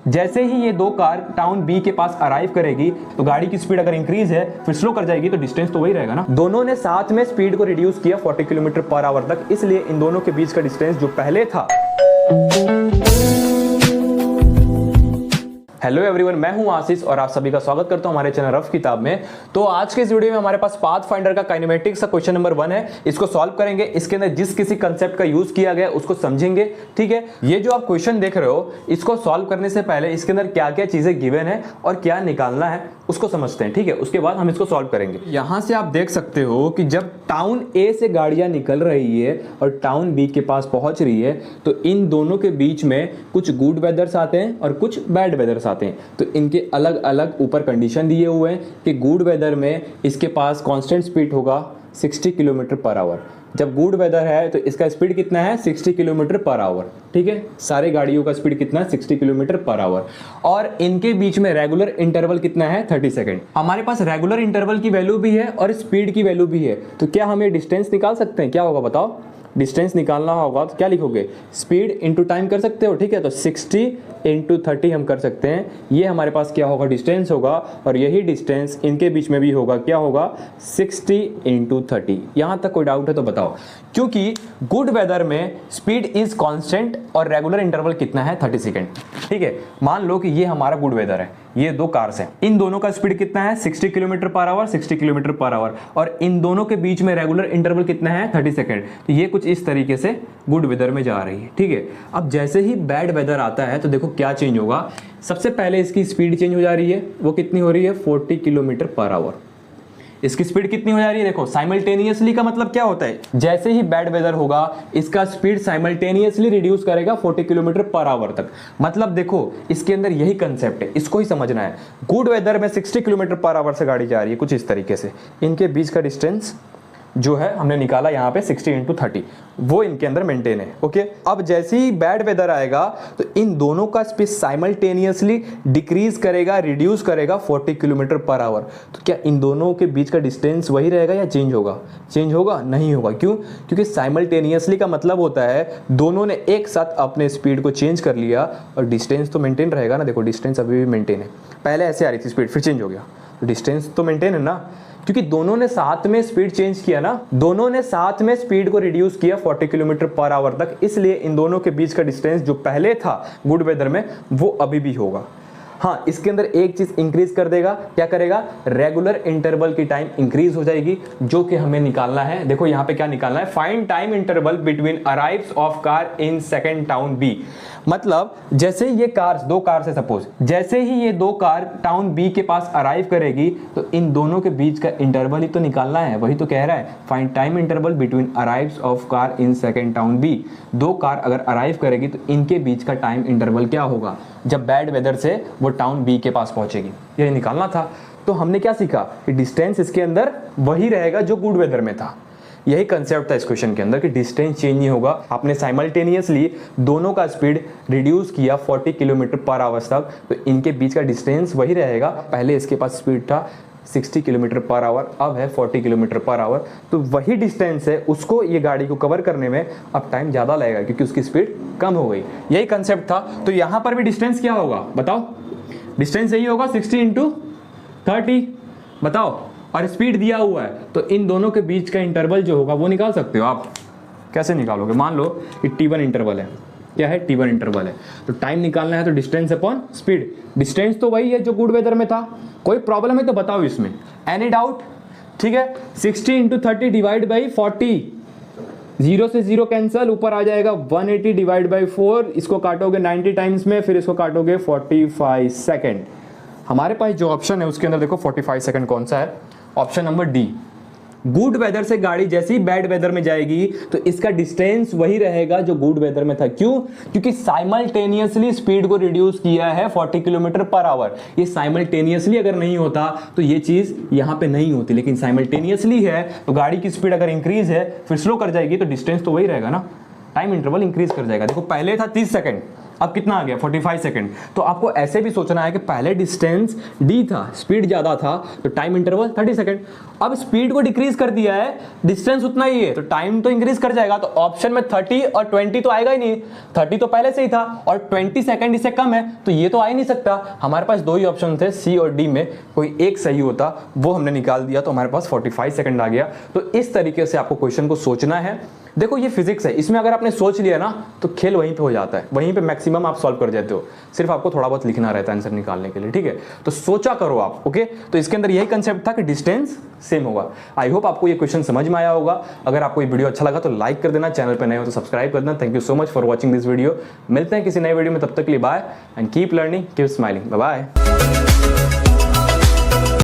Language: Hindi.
जैसे ही ये दो कार टाउन बी के पास अराइव करेगी तो गाड़ी की स्पीड अगर इंक्रीज है फिर स्लो कर जाएगी तो डिस्टेंस तो वही रहेगा ना। दोनों ने साथ में स्पीड को रिड्यूस किया 40 किलोमीटर पर आवर तक, इसलिए इन दोनों के बीच का डिस्टेंस जो पहले था। हेलो एवरीवन, मैं हूं आशीष और आप सभी का स्वागत करता हूं हमारे चैनल रफ किताब में। तो आज के इस वीडियो में हमारे पास पाथ फाइंडर का काइनेमेटिक्स का क्वेश्चन नंबर 1 है। इसको सॉल्व करेंगे, इसके अंदर जिस किसी कंसेप्ट का यूज किया गया उसको समझेंगे। ठीक है, ये जो आप क्वेश्चन देख रहे हो इसको सॉल्व करने से पहले इसके अंदर क्या क्या चीजें गिवन है और क्या निकालना है उसको समझते हैं। ठीक है, उसके बाद हम इसको सॉल्व करेंगे। यहां से आप देख सकते हो कि जब टाउन ए से गाड़ियां निकल रही है और टाउन बी के पास पहुंच रही है तो इन दोनों के बीच में कुछ गुड वेदर्स आते हैं और कुछ बैड वेदर्स आते हैं। तो इनके अलग अलग ऊपर कंडीशन दिए हुए हैं कि गुड वेदर में इसके पास कांस्टेंट स्पीड होगा 60 किलोमीटर पर आवर। जब गुड वेदर है तो इसका स्पीड कितना है 60 किलोमीटर पर आवर। ठीक है, सारे गाड़ियों का स्पीड कितना है 60 किलोमीटर पर आवर। और इनके बीच में रेगुलर इंटरवल कितना है 30 सेकेंड। हमारे पास रेगुलर इंटरवल की वैल्यू भी है और स्पीड की वैल्यू भी है। तो क्या हम ये डिस्टेंस निकाल सकते हैं? क्या होगा बताओ? डिस्टेंस निकालना होगा तो क्या लिखोगे? स्पीड इंटू टाइम कर सकते हो। ठीक है, तो 60 इंटू 30 हम कर सकते हैं। ये हमारे पास क्या होगा? डिस्टेंस होगा। और यही डिस्टेंस इनके बीच में भी होगा। क्या होगा? 60 इंटू 30। यहां तक कोई डाउट है तो बताओ। क्योंकि गुड वेदर में स्पीड इज कांस्टेंट और रेगुलर इंटरवल कितना है 30 सेकेंड। ठीक है, मान लो कि ये हमारा गुड वेदर है, ये दो कार्स हैं, इन दोनों का स्पीड कितना है 60 kilometre per hour, 60 kilometre per hour, और इन दोनों के बीच में रेगुलर इंटरवल कितना है 30 सेकेंड। तो ये कुछ इस तरीके से गुड वेदर में जा रही है। ठीक है, अब जैसे ही बैड वेदर आता है तो देखो क्या चेंज होगा। सबसे पहले इसकी स्पीड चेंज हो जा रही है। वो कितनी हो रही है? 40 किलोमीटर पर आवर। इसकी स्पीड कितनी हो जा रही है? देखो साइमल्टेनियसली का मतलब क्या होता है? जैसे ही बैड वेदर होगा इसका स्पीड साइमल्टेनियसली रिड्यूस करेगा 40 किलोमीटर पर आवर तक। मतलब देखो इसके अंदर यही कंसेप्ट है, इसको ही समझना है। गुड वेदर में 60 किलोमीटर पर आवर से गाड़ी जा रही है कुछ इस तरीके से। इनके बीच का डिस्टेंस जो है हमने निकाला यहाँ पे 60 इंटू 30, वो इनके अंदर मेंटेन है। ओके, अब जैसे ही बैड वेदर आएगा तो इन दोनों का स्पीड साइमल्टेनियसली डिक्रीज करेगा, रिड्यूस करेगा 40 किलोमीटर पर आवर। तो क्या इन दोनों के बीच का डिस्टेंस वही रहेगा या चेंज होगा? चेंज होगा? नहीं होगा। क्यों? क्योंकि साइमल्टेनियसली का मतलब होता है दोनों ने एक साथ अपने स्पीड को चेंज कर लिया और डिस्टेंस तो मेंटेन रहेगा ना। देखो डिस्टेंस अभी भी मेंटेन है, पहले ऐसे आ रही थी स्पीड फिर चेंज हो गया, तो डिस्टेंस तो मेंटेन है ना। क्योंकि दोनों ने साथ में स्पीड चेंज किया ना, दोनों ने साथ में स्पीड को रिड्यूस किया 40 किलोमीटर पर आवर तक, इसलिए इन दोनों के बीच का डिस्टेंस जो पहले था गुड वेदर में वो अभी भी होगा। हाँ, इसके अंदर एक चीज इंक्रीज कर देगा। क्या करेगा? रेगुलर इंटरवल की टाइम इंक्रीज हो जाएगी, जो कि हमें निकालना है। देखो यहाँ पे क्या निकालना है? Find time interval between arrives of car in second town B. मतलब जैसे ये कार्स, दो कार्स है सपोज, जैसे ही ये दो कार टाउन बी के पास अराइव करेगी तो इन दोनों के बीच का इंटरवल ही तो निकालना है। वही तो कह रहा है, find time interval between arrives of car in second town B. दो कार अगर अराइव करेगी तो इनके बीच का टाइम इंटरवल क्या होगा जब बैड वेदर से वो टाउन बी के पास पहुंचेगी, यही निकालना था। तो हमने क्या सीखा कि डिस्टेंस इसके अंदर वही रहेगा जो गुड वेदर में था। यही कंसेप्ट था इस क्वेश्चन के अंदर कि डिस्टेंस चेंज नहीं होगा। आपने साइमल्टेनियसली दोनों का स्पीड रिड्यूस किया 40 किलोमीटर पर आवर तक, तो इनके बीच का डिस्टेंस वही रहेगा। पहले इसके पास स्पीड था 60 किलोमीटर पर आवर, अब है 40 किलोमीटर पर आवर। तो वही डिस्टेंस है, उसको ये गाड़ी को कवर करने में अब टाइम ज़्यादा लगेगा क्योंकि उसकी स्पीड कम हो गई। यही कंसेप्ट था। तो यहाँ पर भी डिस्टेंस क्या होगा बताओ? डिस्टेंस यही होगा 60 इंटू 30। बताओ, और स्पीड दिया हुआ है तो इन दोनों के बीच का इंटरवल जो होगा वो निकाल सकते हो आप। कैसे निकालोगे? मान लो कि T1 इंटरवल है। क्या है? T1 इंटरवल है। तो टाइम निकालना है तो डिस्टेंस अपॉन स्पीड। डिस्टेंस तो वही है जो गुड वेदर में था। कोई प्रॉब्लम है तो बताओ इसमें, एनी डाउट? ठीक है, 60 इंटू 30 डिवाइड बाई 40, 0 से 0 कैंसल, ऊपर आ जाएगा 180 डिवाइड बाई 4। इसको काटोगे 90 टाइम्स में, फिर इसको काटोगे 45 सेकेंड। हमारे पास जो ऑप्शन है उसके अंदर देखो 45 सेकेंड कौन सा है? Option number D. Good weather से गाड़ी जैसे ही बैड वेदर में जाएगी तो इसका डिस्टेंस वही रहेगा जो गुड वेदर में था। क्यों? क्योंकि साइमल्टेनियसली स्पीड को रिड्यूस किया है 40 किलोमीटर पर आवर। ये साइमल्टेनियसली अगर नहीं होता तो ये चीज यहां पे नहीं होती, लेकिन साइमल्टेनियसली है तो गाड़ी की स्पीड अगर इंक्रीज है फिर स्लो कर जाएगी तो डिस्टेंस तो वही रहेगा ना, टाइम इंटरवल इंक्रीज कर जाएगा। देखो पहले था 30 सेकंड, अब कितना आ गया 45 सेकंड। तो आपको ऐसे भी सोचना है कि पहले डिस्टेंस d था, स्पीड ज्यादा था, तो टाइम इंटरवल 30 सेकंड। अब स्पीड को डिक्रीज कर दिया है, डिस्टेंस उतना ही है, तो टाइम तो इंक्रीज कर जाएगा। तो ऑप्शन में 30 और 20 तो आएगा ही नहीं, 30 तो पहले से ही था और 20 सेकंड इससे कम है, तो ये तो आ ही नहीं सकता। हमारे पास दो ही ऑप्शन थे, सी और डी में कोई एक सही होता, वो हमने निकाल दिया, तो हमारे पास 45 सेकंड आ गया। तो इस तरीके से आपको क्वेश्चन को सोचना है। देखो ये फिजिक्स है, इसमें अगर आपने सोच लिया ना तो खेल वहीं पे हो जाता है, वहीं पे मैक्सिमम आप सॉल्व कर देते हो, सिर्फ आपको थोड़ा बहुत लिखना रहता है आंसर निकालने के लिए, ठीक है। तो सोचा करो आप, ओके। तो इसके अंदर यही कंसेप्ट था कि डिस्टेंस सेम होगा। आई होप आपको ये क्वेश्चन समझ में आया होगा। अगर आपको ये वीडियो अच्छा लगा तो लाइक कर देना, चैनल पर नए हो तो सब्सक्राइब कर देना। Thank you so much for watching this video. मिलते हैं किसी नए वीडियो में, तब तक के लिए bye and keep learning, keep smiling, bye bye.